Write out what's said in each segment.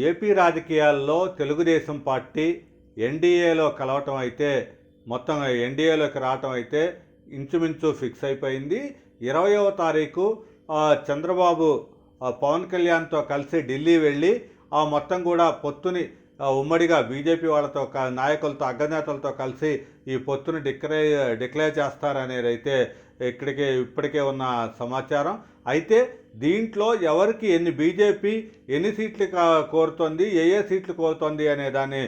AP రాజకీయాల్లో Telugu Desam party ఎన్డీఏలో కలవటం అయితే మొత్తం ఎన్డీఏలోకి రావటం అయితే ఇంచుమించు ఫిక్స్ అయిపోయింది. 20వ తారీఖు చంద్రబాబు పవన్ కళ్యాణ్తో కలిసి ఢిల్లీ వెళ్ళి ఆ మొత్తం కూడా పొత్తుని ఉమ్మడిగా బీజేపీ వాళ్ళతో నాయకులతో అగ్రనేతలతో కలిసి ఈ పొత్తుని డిక్లేర్ చేస్తారనేది అయితే ఇప్పటికే ఉన్న సమాచారం. అయితే దీంట్లో ఎవరికి బీజేపీ ఎన్ని సీట్లు కోరుతోంది, ఏ సీట్లు కోరుతోంది అనే దాని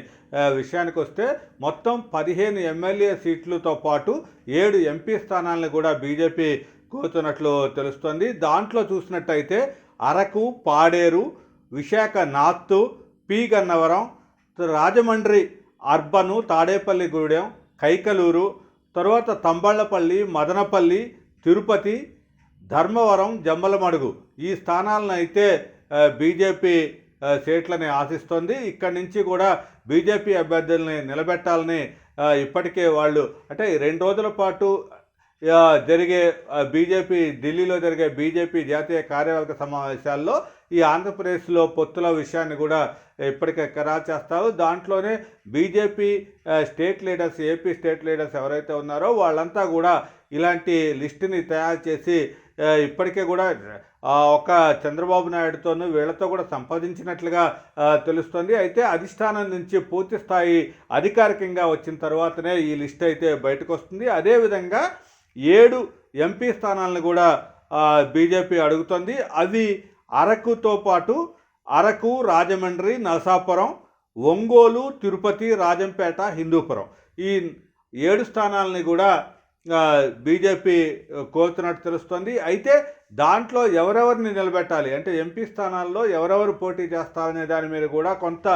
విషయానికి వస్తే మొత్తం 15 ఎమ్మెల్యే సీట్లతో పాటు 7 ఎంపీ స్థానాలను కూడా బీజేపీ కోరుతున్నట్లు తెలుస్తోంది. దాంట్లో చూసినట్టయితే Araku, Paderu, Visakha north, P Gannavaram, Rajahmundry urban, Tadepalligudem, Kaikaluru, తర్వాత తంబళ్లపల్లి, మదనపల్లి, తిరుపతి, ధర్మవరం, జమ్మలమడుగు ఈ స్థానాలను అయితే బీజేపీ సీట్లని ఆశిస్తోంది. ఇక్కడి నుంచి కూడా బీజేపీ అభ్యర్థుల్ని నిలబెట్టాలని ఇప్పటికే వాళ్ళు అంటే 2 రోజుల పాటు జరిగే ఢిల్లీలో జరిగే బీజేపీ జాతీయ కార్యవర్గ సమావేశాల్లో ఈ ఆంధ్రప్రదేశ్లో పొత్తుల విషయాన్ని కూడా ఇప్పటికే ఖరారు చేస్తారు. దాంట్లోనే BJP state leaders, AP state leaders ఎవరైతే ఉన్నారో వాళ్ళంతా కూడా ఇలాంటి లిస్టుని తయారు చేసి ఇప్పటికే కూడా ఒక చంద్రబాబు నాయుడుతోనూ వీళ్ళతో కూడా సంపాదించినట్లుగా తెలుస్తుంది. అయితే అధిష్టానం నుంచి పూర్తి స్థాయి అధికారికంగా వచ్చిన తర్వాతనే ఈ లిస్ట్ అయితే బయటకు వస్తుంది. అదేవిధంగా 7 ఎంపీ స్థానాలను కూడా బీజేపీ అడుగుతుంది. అవి అరకుతో పాటు అరకు, రాజమండ్రి, నరసాపురం, ఒంగోలు, తిరుపతి, రాజంపేట, హిందూపురం ఈ 7 స్థానాలని కూడా బీజేపీ కోరుతున్నట్టు తెలుస్తుంది. అయితే దాంట్లో ఎవరెవరిని నిలబెట్టాలి అంటే ఎంపీ స్థానాల్లో ఎవరెవరు పోటీ చేస్తారనే దాని మీద కూడా కొంత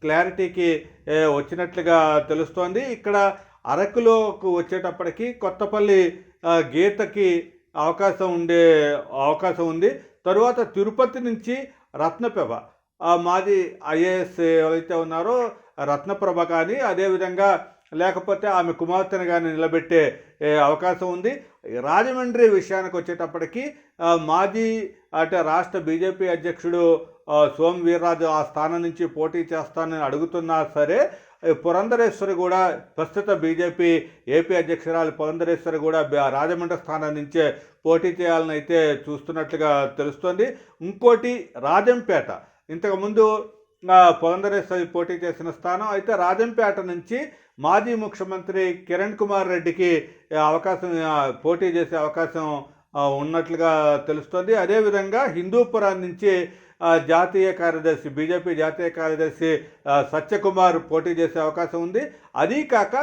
క్లారిటీకి వచ్చినట్లుగా తెలుస్తోంది. ఇక్కడ అరకులోకి వచ్చేటప్పటికి కొత్తపల్లి గీతకి అవకాశం ఉంది. తరువాత తిరుపతి నుంచి రత్నప్రభ, మాజీ ఐఏఎస్ ఎవరైతే ఉన్నారో రత్నప్రభ కానీ, అదేవిధంగా లేకపోతే ఆమె కుమార్తెను కానీ నిలబెట్టే అవకాశం ఉంది. రాజమండ్రి విషయానికి వచ్చేటప్పటికి మాజీ రాష్ట్ర బీజేపీ అధ్యక్షుడు సోము వీర్రాజు ఆ స్థానం నుంచి పోటీ చేస్తానని అడుగుతున్నా సరే పురంధరేశ్వరి కూడా ప్రస్తుత బీజేపీ ఏపీ అధ్యక్షురాలు పురంధరేశ్వరి కూడా రాజమండ్రి స్థానం నుంచే పోటీ చేయాలని అయితే చూస్తున్నట్లుగా తెలుస్తోంది. ఇంకోటి రాజంపేట, ఇంతకుముందు పురంధరేశ్వరి పోటీ చేసిన స్థానం. అయితే రాజంపేట నుంచి మాజీ ముఖ్యమంత్రి కిరణ్ కుమార్ రెడ్డికి పోటీ చేసే అవకాశం ఉన్నట్లుగా తెలుస్తోంది. అదేవిధంగా హిందూపురం నుంచి బీజేపీ జాతీయ కార్యదర్శి సత్యకుమార్ పోటీ చేసే అవకాశం ఉంది. అదీ కాక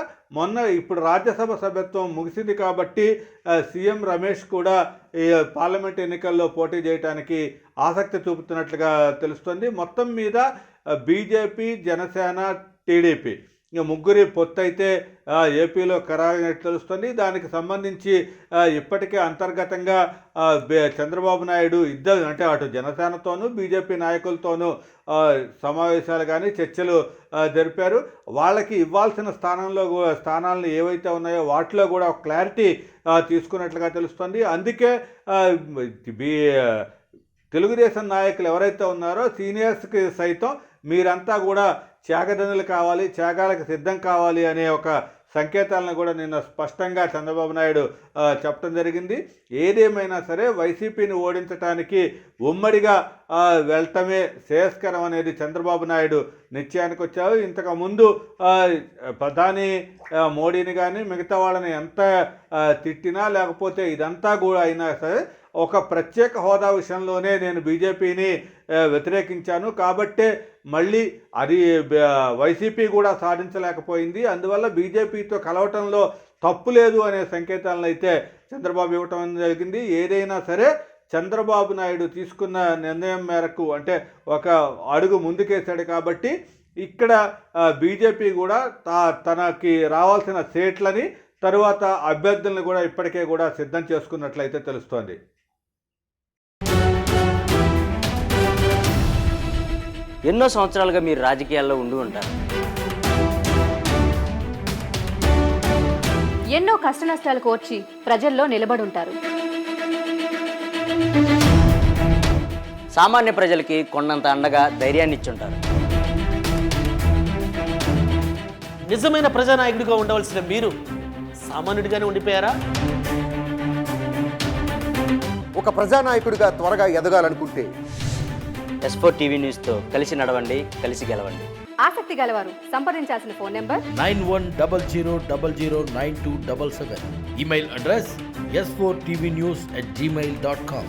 ఇప్పుడు రాజ్యసభ సభ్యత్వం ముగిసింది కాబట్టి సీఎం రమేష్ కూడా ఈ పార్లమెంట్ ఎన్నికల్లో పోటీ చేయడానికి ఆసక్తి చూపుతున్నట్లుగా తెలుస్తుంది. మొత్తం మీద బీజేపీ, జనసేన, టీడీపీ ముగ్గురి పొత్తు అయితే ఏపీలో ఖరారైనట్టు తెలుస్తుంది. దానికి సంబంధించి ఇప్పటికే అంతర్గతంగా చంద్రబాబు నాయుడు ఇద్దరు అంటే అటు జనసేనతోనూ బీజేపీ నాయకులతోనూ సమావేశాలు కానీ చర్చలు జరిపారు. వాళ్ళకి ఇవ్వాల్సిన స్థానాలను ఏవైతే ఉన్నాయో వాటిలో కూడా ఒక క్లారిటీ తీసుకున్నట్లుగా తెలుస్తుంది. అందుకే తెలుగుదేశం నాయకులు ఎవరైతే ఉన్నారో సీనియర్స్కి సైతం మీరంతా కూడా త్యాగదనులు కావాలి, త్యాగాలకు సిద్ధం కావాలి అనే ఒక సంకేతాలను కూడా నిన్న స్పష్టంగా చంద్రబాబు నాయుడు చెప్పడం జరిగింది. ఏదేమైనా సరే వైసీపీని ఓడించడానికి ఉమ్మడిగా వెళ్ళటమే శ్రేయస్కరం అనేది చంద్రబాబు నాయుడు నిశ్చయానికి వచ్చారు. ఇంతకుముందు ప్రధాని మోడీని కానీ మిగతా వాళ్ళని ఎంత తిట్టినా లేకపోతే ఇదంతా కూడా అయినా సరే ఒక ప్రత్యేక హోదా విషయంలోనే నేను బీజేపీని వ్యతిరేకించాను కాబట్టే మళ్ళీ అది వైసీపీ కూడా సాధించలేకపోయింది, అందువల్ల బీజేపీతో కలవటంలో తప్పు లేదు అనే సంకేతాలను అయితే చంద్రబాబు ఇవ్వటం జరిగింది. ఏదైనా సరే చంద్రబాబు నాయుడు తీసుకున్న నిర్ణయం మేరకు అంటే ఒక అడుగు ముందుకేశాడు కాబట్టి ఇక్కడ బీజేపీ కూడా తనకి రావాల్సిన సీట్లని తరువాత అభ్యర్థులను కూడా ఇప్పటికే కూడా సిద్ధం చేసుకున్నట్లయితే తెలుస్తోంది. ఎన్నో సంవత్సరాలుగా మీరు రాజకీయాల్లో ఉండి ఉంటారు. ఎన్నో కష్టనష్టాలు కోర్చి ప్రజల్లో నిలబడుంటారు. సామాన్య ప్రజలకి కొండంత అండగా ధైర్యాన్ని ఇచ్చుంటారు. నిజమైన ప్రజానాయకుడిగా ఉండవలసిన మీరు సామాన్యుడిగానే ఉండిపోయారా? ఒక ప్రజానాయకుడిగా త్వరగా ఎదగాలనుకుంటే S4 టీవీ న్యూస్తో కలిసి నడవండి, కలిసి గెలవండి. ఆసక్తి గలవారు సంప్రదించాల్సిన phone number 9100009277. Email address s4tvnews@gmail.com.